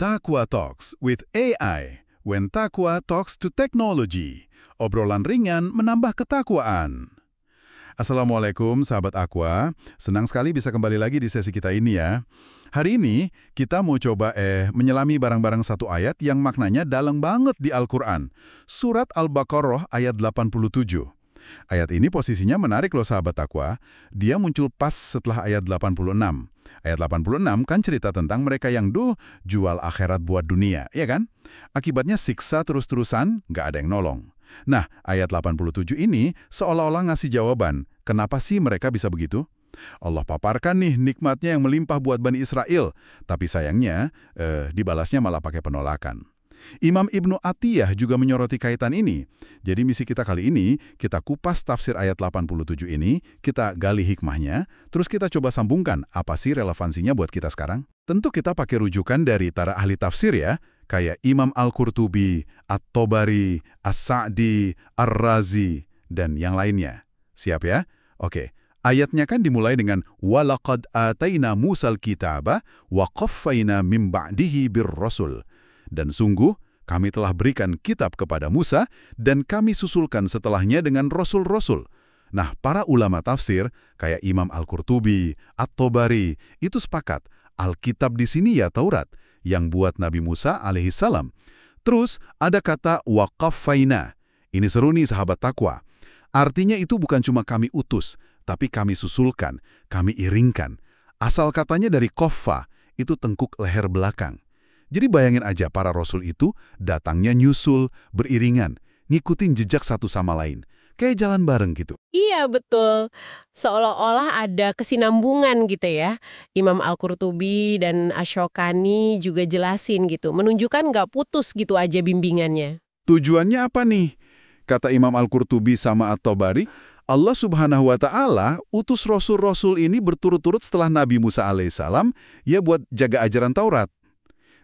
Takwa Talks with AI. When Takwa talks to technology. Obrolan ringan menambah ketakwaan. Assalamualaikum sahabat Aqua. Senang sekali bisa kembali lagi di sesi kita ini ya. Hari ini kita mau coba menyelami barang-barang satu ayat yang maknanya dalam banget di Al-Quran. Surat Al-Baqarah ayat 87. Ayat ini posisinya menarik loh sahabat Aqua. Dia muncul pas setelah ayat 86. Ayat 86 kan cerita tentang mereka yang jual akhirat buat dunia, ya kan? Akibatnya siksa terus-terusan, nggak ada yang nolong. Nah, ayat 87 ini seolah-olah ngasih jawaban, kenapa sih mereka bisa begitu? Allah paparkan nih nikmatnya yang melimpah buat Bani Israel, tapi sayangnya dibalasnya malah pakai penolakan. Imam Ibnu Atiyah juga menyoroti kaitan ini. Jadi misi kita kali ini, kita kupas tafsir ayat 87 ini, kita gali hikmahnya, terus kita coba sambungkan apa sih relevansinya buat kita sekarang. Tentu kita pakai rujukan dari para ahli tafsir ya, kayak Imam Al-Qurtubi, At-Tabari, As-Sa'di, Ar-Razi, dan yang lainnya. Siap ya? Oke. Ayatnya kan dimulai dengan وَلَقَدْ آتَيْنَا مُوسَى الْكِتَابَ وَقَفَّيْنَا مِنْ بَعْدِهِ بِالرَّسُلِ. Dan sungguh, kami telah berikan kitab kepada Musa dan kami susulkan setelahnya dengan rasul-rasul. Nah, para ulama tafsir, kayak Imam Al-Qurtubi, At-Tabari, itu sepakat, Alkitab di sini ya Taurat, yang buat Nabi Musa alaihissalam. Terus, ada kata waqaffaina. Ini seru nih sahabat takwa. Artinya itu bukan cuma kami utus, tapi kami susulkan, kami iringkan. Asal katanya dari qaffa, itu tengkuk leher belakang. Jadi bayangin aja para rasul itu datangnya nyusul, beriringan, ngikutin jejak satu sama lain. Kayak jalan bareng gitu. Iya, betul. Seolah-olah ada kesinambungan gitu ya. Imam Al-Qurtubi dan Asy-Syaukani juga jelasin gitu. Menunjukkan nggak putus gitu aja bimbingannya. Tujuannya apa nih? Kata Imam Al-Qurtubi sama At-Tabari, Allah Subhanahu wa Ta'ala utus rasul-rasul ini berturut-turut setelah Nabi Musa alaihissalam ya buat jaga ajaran Taurat.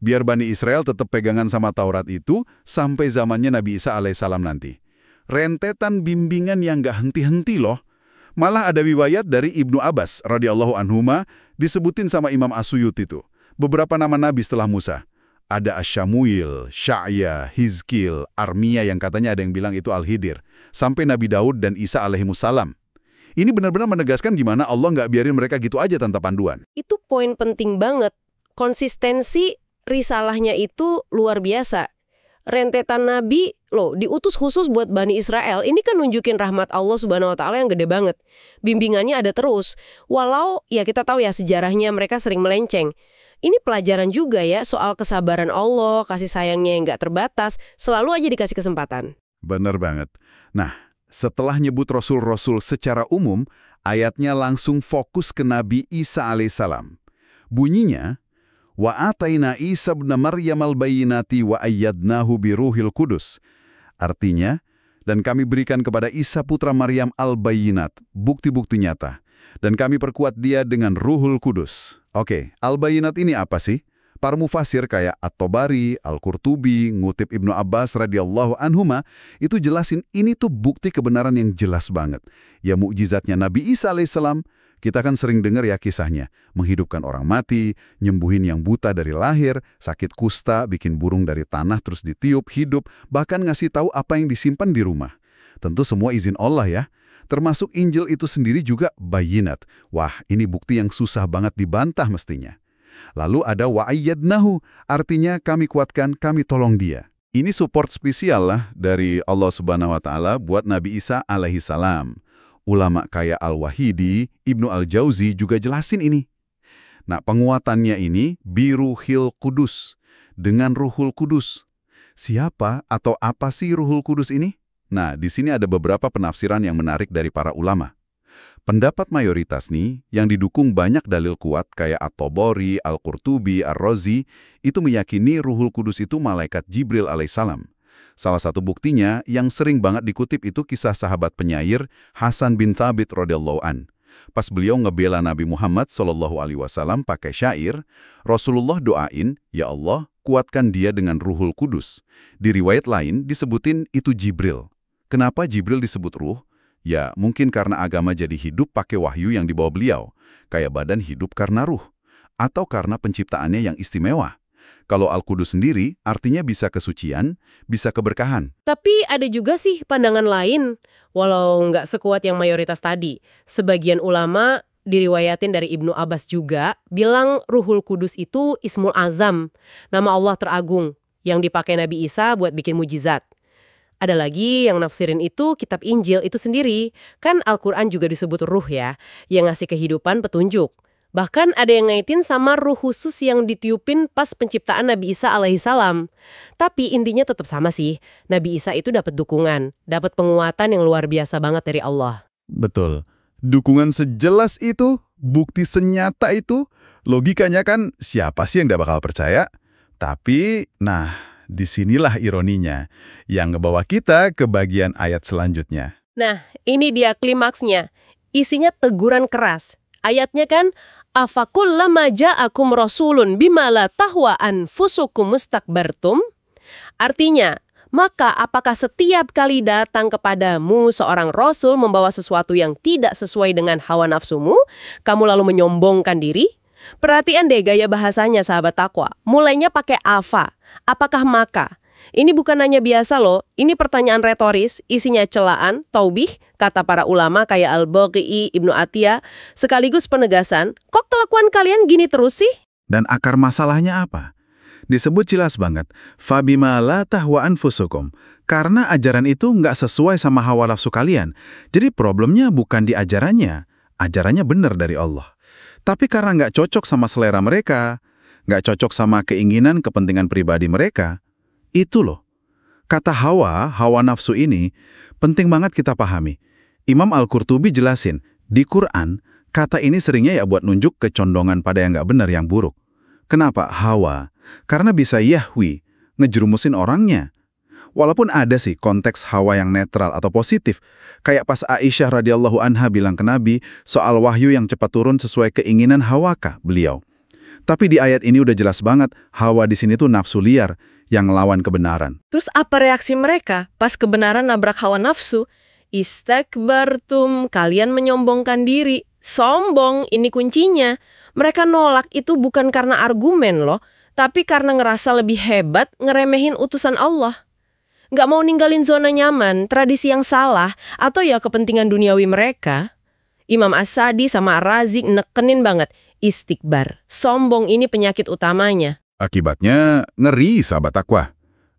Biar Bani Israel tetap pegangan sama Taurat itu sampai zamannya Nabi Isa alaihissalam nanti. Rentetan bimbingan yang nggak henti-henti loh. Malah ada riwayat dari Ibnu Abbas radhiyallahu anhuma disebutin sama Imam As-Suyuti itu. Beberapa nama nabi setelah Musa. Ada Asy-Syamuil, Sya'ya, Hizkil, Armia yang katanya ada yang bilang itu Al-Hidir. Sampai Nabi Daud dan Isa alaihimussalam. Ini benar-benar menegaskan gimana Allah nggak biarin mereka gitu aja tanpa panduan. Itu poin penting banget. Konsistensi risalahnya itu luar biasa. Rentetan nabi loh diutus khusus buat Bani Israel. Ini kan nunjukin rahmat Allah Subhanahu wa Ta'ala yang gede banget. Bimbingannya ada terus. Walau ya kita tahu ya sejarahnya mereka sering melenceng. Ini pelajaran juga ya soal kesabaran Allah, kasih sayangnya yang nggak terbatas, selalu aja dikasih kesempatan. Benar banget. Nah, setelah nyebut rasul-rasul secara umum, ayatnya langsung fokus ke Nabi Isa alaihissalam. Bunyinya, wa ataina Isa ibn Maryam al-bayyinati wa ayyadnahu biruhil kudus. Artinya, dan kami berikan kepada Isa putra Maryam al-bayyinat, bukti-bukti nyata. Dan kami perkuat dia dengan Ruhul Kudus. Oke, al-bayyinat ini apa sih? Para mufasir kayak At-Tabari, Al-Qurtubi, ngutip Ibnu Abbas radhiyallahu anhuma, itu jelasin ini tuh bukti kebenaran yang jelas banget. Ya mukjizatnya Nabi Isa alaihissalam. Kita kan sering dengar ya kisahnya, menghidupkan orang mati, nyembuhin yang buta dari lahir, sakit kusta, bikin burung dari tanah terus ditiup, hidup, bahkan ngasih tahu apa yang disimpan di rumah. Tentu semua izin Allah ya, termasuk Injil itu sendiri juga bayinat. Wah, ini bukti yang susah banget dibantah mestinya. Lalu ada wa'ayyadnahu, artinya kami kuatkan, kami tolong dia. Ini support spesial lah dari Allah Subhanahu wa Ta'ala buat Nabi Isa alaihissalam. Ulama kayak Al-Wahidi, Ibnu Al-Jauzi juga jelasin ini. Nah, penguatannya ini biruhil kudus, dengan Ruhul Kudus. Siapa atau apa sih Ruhul Kudus ini? Nah, di sini ada beberapa penafsiran yang menarik dari para ulama. Pendapat mayoritas nih, yang didukung banyak dalil kuat kayak At-Tabari, Al-Qurtubi, Ar-Razi, itu meyakini Ruhul Kudus itu malaikat Jibril alaihissalam. Salah satu buktinya yang sering banget dikutip itu kisah sahabat penyair Hasan bin Thabit radhiyallahu an. Pas beliau ngebela Nabi Muhammad SAW pakai syair, Rasulullah doain, "Ya Allah, kuatkan dia dengan Ruhul Kudus." Di riwayat lain disebutin itu Jibril. Kenapa Jibril disebut ruh? Ya, mungkin karena agama jadi hidup pakai wahyu yang dibawa beliau, kayak badan hidup karena ruh, atau karena penciptaannya yang istimewa. Kalau Al-Qudus sendiri artinya bisa kesucian, bisa keberkahan. Tapi ada juga sih pandangan lain, walau nggak sekuat yang mayoritas tadi. Sebagian ulama diriwayatin dari Ibnu Abbas juga bilang Ruhul Kudus itu Ismul Azam, nama Allah teragung, yang dipakai Nabi Isa buat bikin mujizat. Ada lagi yang nafsirin itu kitab Injil itu sendiri. Kan Al-Quran juga disebut ruh ya, yang ngasih kehidupan petunjuk. Bahkan ada yang ngaitin sama ruh khusus yang ditiupin pas penciptaan Nabi Isa alaihissalam. Tapi intinya tetap sama sih, Nabi Isa itu dapat dukungan, dapat penguatan yang luar biasa banget dari Allah. Betul. Dukungan sejelas itu, bukti senyata itu, logikanya kan siapa sih yang nggak bakal percaya? Tapi, disinilah ironinya, yang ngebawa kita ke bagian ayat selanjutnya. Nah, ini dia klimaksnya. Isinya teguran keras. Ayatnya kan, afakullama ja'akum rasulun bima la tahwa anfusukum mustakbartum. Artinya, maka apakah setiap kali datang kepadamu seorang rasul membawa sesuatu yang tidak sesuai dengan hawa nafsumu, kamu lalu menyombongkan diri? Perhatian deh gaya bahasanya sahabat takwa. Mulainya pakai afa. Apakah maka? Ini bukan hanya biasa loh. Ini pertanyaan retoris, isinya celaan, taubih, kata para ulama kayak Al-Baghi, Ibnu Atiyah, sekaligus penegasan, kok kelakuan kalian gini terus sih? Dan akar masalahnya apa? Disebut jelas banget, fabima la tahwa anfusukum. Karena ajaran itu nggak sesuai sama hawa nafsu kalian. Jadi problemnya bukan di ajarannya. Ajarannya benar dari Allah. Tapi karena nggak cocok sama selera mereka, nggak cocok sama keinginan kepentingan pribadi mereka, itu loh. Kata hawa nafsu ini, penting banget kita pahami. Imam Al-Qurtubi jelasin, di Quran, kata ini seringnya ya buat nunjuk kecondongan pada yang nggak benar, yang buruk. Kenapa hawa? Karena bisa yahwi, ngejerumusin orangnya. Walaupun ada sih konteks hawa yang netral atau positif, kayak pas Aisyah radhiyallahu anha bilang ke Nabi soal wahyu yang cepat turun sesuai keinginan hawakah beliau. Tapi di ayat ini udah jelas banget, hawa di sini tuh nafsu liar yang ngelawan kebenaran. Terus apa reaksi mereka pas kebenaran nabrak hawa nafsu? Istakbartum, kalian menyombongkan diri. Sombong, ini kuncinya. Mereka nolak itu bukan karena argumen loh, tapi karena ngerasa lebih hebat ngeremehin utusan Allah. Nggak mau ninggalin zona nyaman, tradisi yang salah, atau ya kepentingan duniawi mereka. Imam As-Sadi sama Ar-Razi nekenin banget, istikbar, sombong ini penyakit utamanya. Akibatnya ngeri sahabat takwa.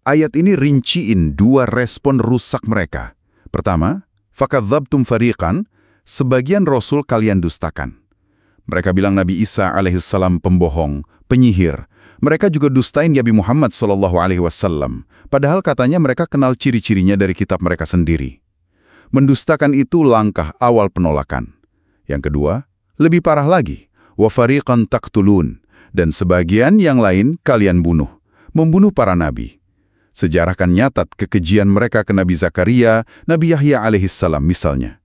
Ayat ini rinciin dua respon rusak mereka. Pertama, fakadzabtum fariqan, sebagian rasul kalian dustakan. Mereka bilang Nabi Isa alaihissalam pembohong, penyihir. Mereka juga dustain Nabi Muhammad SAW, padahal katanya mereka kenal ciri-cirinya dari kitab mereka sendiri. Mendustakan itu langkah awal penolakan. Yang kedua, lebih parah lagi, wa fariqan taqtulun, dan sebagian yang lain kalian bunuh, membunuh para nabi. Sejarah kan nyatat kekejian mereka ke Nabi Zakaria, Nabi Yahya alaihissalam misalnya.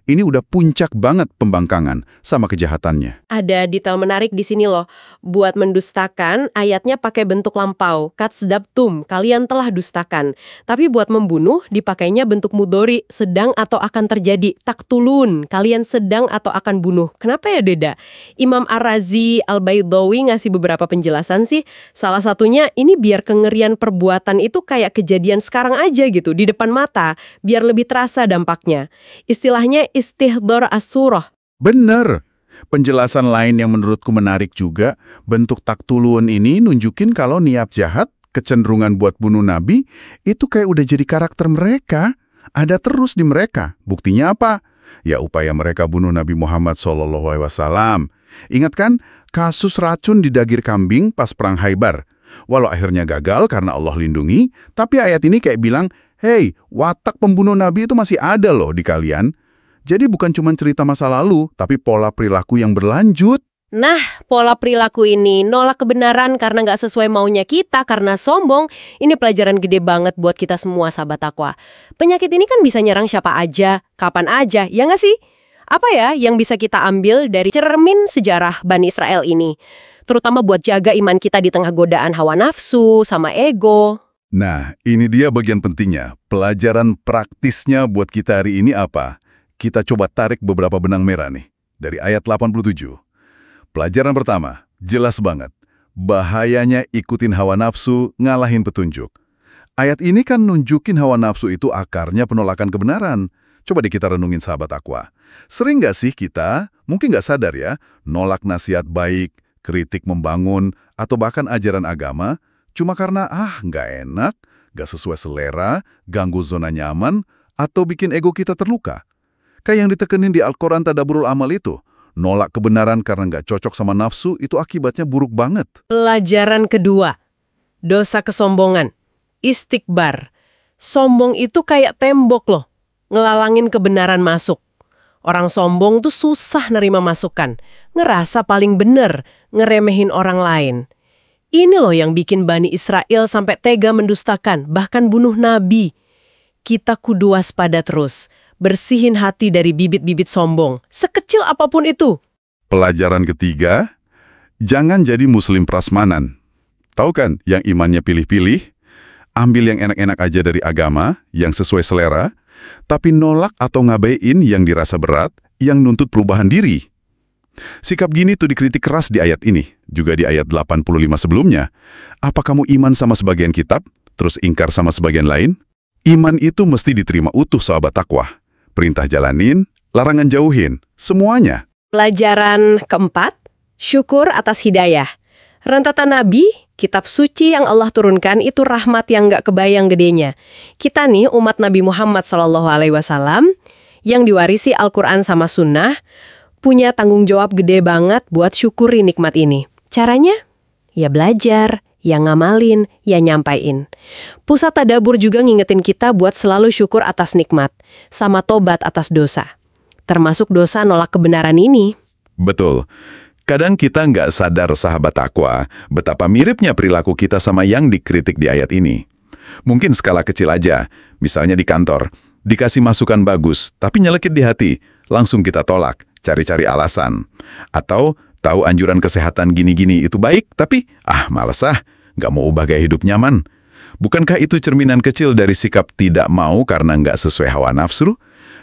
Ini udah puncak banget pembangkangan sama kejahatannya. Ada detail menarik di sini loh. Buat mendustakan, ayatnya pakai bentuk lampau. Katsdabtum, kalian telah dustakan. Tapi buat membunuh, dipakainya bentuk mudhari, sedang atau akan terjadi. Taktulun, kalian sedang atau akan bunuh. Kenapa ya beda? Imam Ar-Razi Al-Baydawi ngasih beberapa penjelasan sih. Salah satunya, ini biar kengerian perbuatan itu kayak kejadian sekarang aja gitu, di depan mata. Biar lebih terasa dampaknya. Istilahnya istihdar as-surah. Bener. Penjelasan lain yang menurutku menarik juga, bentuk taktulun ini nunjukin kalau niat jahat, kecenderungan buat bunuh Nabi, itu kayak udah jadi karakter mereka. Ada terus di mereka. Buktinya apa? Ya upaya mereka bunuh Nabi Muhammad SAW. Ingat kan kasus racun di daging kambing pas perang Khaibar? Walau akhirnya gagal karena Allah lindungi, tapi ayat ini kayak bilang, hey, watak pembunuh Nabi itu masih ada loh di kalian. Jadi bukan cuma cerita masa lalu, tapi pola perilaku yang berlanjut. Nah, pola perilaku ini nolak kebenaran karena nggak sesuai maunya kita, karena sombong. Ini pelajaran gede banget buat kita semua sahabat takwa. Penyakit ini kan bisa nyerang siapa aja, kapan aja, ya nggak sih? Apa ya yang bisa kita ambil dari cermin sejarah Bani Israel ini? Terutama buat jaga iman kita di tengah godaan hawa nafsu sama ego. Nah, ini dia bagian pentingnya. Pelajaran praktisnya buat kita hari ini apa? Kita coba tarik beberapa benang merah nih, dari ayat 87. Pelajaran pertama, jelas banget. bahayanya ikutin hawa nafsu ngalahin petunjuk. Ayat ini kan nunjukin hawa nafsu itu akarnya penolakan kebenaran. Coba deh kita renungin sahabat Aqua. Sering nggak sih kita, mungkin nggak sadar ya, nolak nasihat baik, kritik membangun, atau bahkan ajaran agama, cuma karena nggak enak, nggak sesuai selera, ganggu zona nyaman, atau bikin ego kita terluka. Kayak yang ditekenin di Al-Quran Tadabburul Amal itu, nolak kebenaran karena nggak cocok sama nafsu itu akibatnya buruk banget. Pelajaran kedua, dosa kesombongan, istikbar. Sombong itu kayak tembok loh, ngelalangin kebenaran masuk. Orang sombong tuh susah nerima masukan, ngerasa paling bener, ngeremehin orang lain. Ini loh yang bikin Bani Israel sampai tega mendustakan, bahkan bunuh nabi. Kita kudu waspada terus, bersihin hati dari bibit-bibit sombong, sekecil apapun itu. Pelajaran ketiga, jangan jadi muslim prasmanan. Tahu kan, yang imannya pilih-pilih, ambil yang enak-enak aja dari agama, yang sesuai selera, tapi nolak atau ngabein yang dirasa berat, yang nuntut perubahan diri. Sikap gini tuh dikritik keras di ayat ini, juga di ayat 85 sebelumnya. Apa kamu iman sama sebagian kitab, terus ingkar sama sebagian lain? Iman itu mesti diterima utuh sahabat Taqwa. Perintah jalanin, larangan jauhin, semuanya. Pelajaran keempat, syukur atas hidayah. Rentetan Nabi, kitab suci yang Allah turunkan itu rahmat yang nggak kebayang gedenya. Kita nih umat Nabi Muhammad SAW yang diwarisi Al-Quran sama Sunnah, punya tanggung jawab gede banget buat syukuri nikmat ini. Caranya? Ya belajar, ya ngamalin, ya nyampain. Pusat Tadabbur juga ngingetin kita buat selalu syukur atas nikmat, sama tobat atas dosa. Termasuk dosa nolak kebenaran ini. Betul. Kadang kita nggak sadar sahabat Taqwa, betapa miripnya perilaku kita sama yang dikritik di ayat ini. Mungkin skala kecil aja, misalnya di kantor, dikasih masukan bagus, tapi nyelekit di hati, langsung kita tolak, cari-cari alasan. Atau tahu anjuran kesehatan gini-gini itu baik, tapi males nggak mau ubah gaya hidup nyaman. Bukankah itu cerminan kecil dari sikap tidak mau karena nggak sesuai hawa nafsu?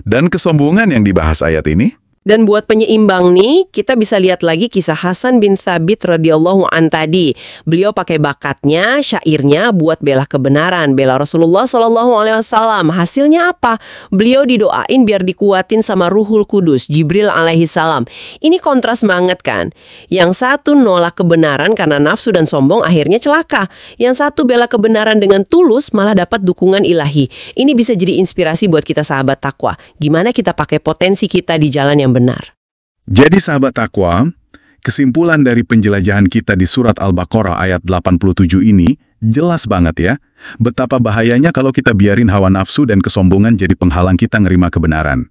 Dan kesombongan yang dibahas ayat ini? Dan buat penyeimbang nih, kita bisa lihat lagi kisah Hasan bin Thabit radhiyallahu an tadi. Beliau pakai bakatnya, syairnya buat bela kebenaran, bela Rasulullah SAW. Hasilnya apa? Beliau didoain biar dikuatin sama Ruhul Kudus, Jibril alaihi salam. Ini kontras banget kan? Yang satu nolak kebenaran karena nafsu dan sombong, akhirnya celaka. Yang satu bela kebenaran dengan tulus, malah dapat dukungan ilahi. Ini bisa jadi inspirasi buat kita sahabat Taqwa. Gimana kita pakai potensi kita di jalan yang benar. Jadi sahabat Taqwa, kesimpulan dari penjelajahan kita di surat Al-Baqarah ayat 87 ini jelas banget ya, betapa bahayanya kalau kita biarin hawa nafsu dan kesombongan jadi penghalang kita nerima kebenaran.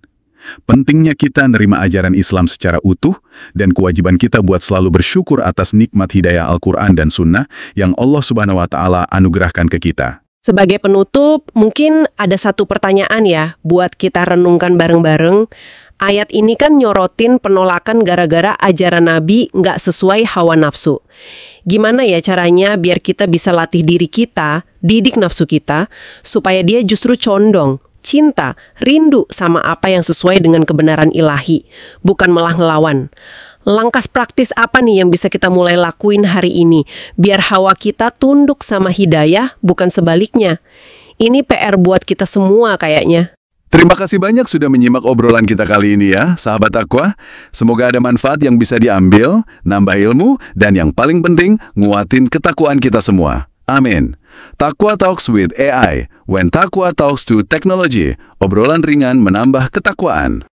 Pentingnya kita nerima ajaran Islam secara utuh dan kewajiban kita buat selalu bersyukur atas nikmat hidayah Al-Quran dan Sunnah yang Allah Subhanahu wa Ta'ala anugerahkan ke kita. Sebagai penutup, mungkin ada satu pertanyaan ya buat kita renungkan bareng-bareng. Ayat ini kan nyorotin penolakan gara-gara ajaran Nabi nggak sesuai hawa nafsu. Gimana ya caranya biar kita bisa latih diri kita, didik nafsu kita, supaya dia justru condong, cinta, rindu sama apa yang sesuai dengan kebenaran ilahi, bukan malah ngelawan. Langkah praktis apa nih yang bisa kita mulai lakuin hari ini, biar hawa kita tunduk sama hidayah, bukan sebaliknya. Ini PR buat kita semua kayaknya. Terima kasih banyak sudah menyimak obrolan kita kali ini ya, sahabat Taqwa. Semoga ada manfaat yang bisa diambil, nambah ilmu, dan yang paling penting, nguatin ketakwaan kita semua. Amin. Taqwa Talks with AI, when Taqwa talks to technology. Obrolan ringan menambah ketakwaan.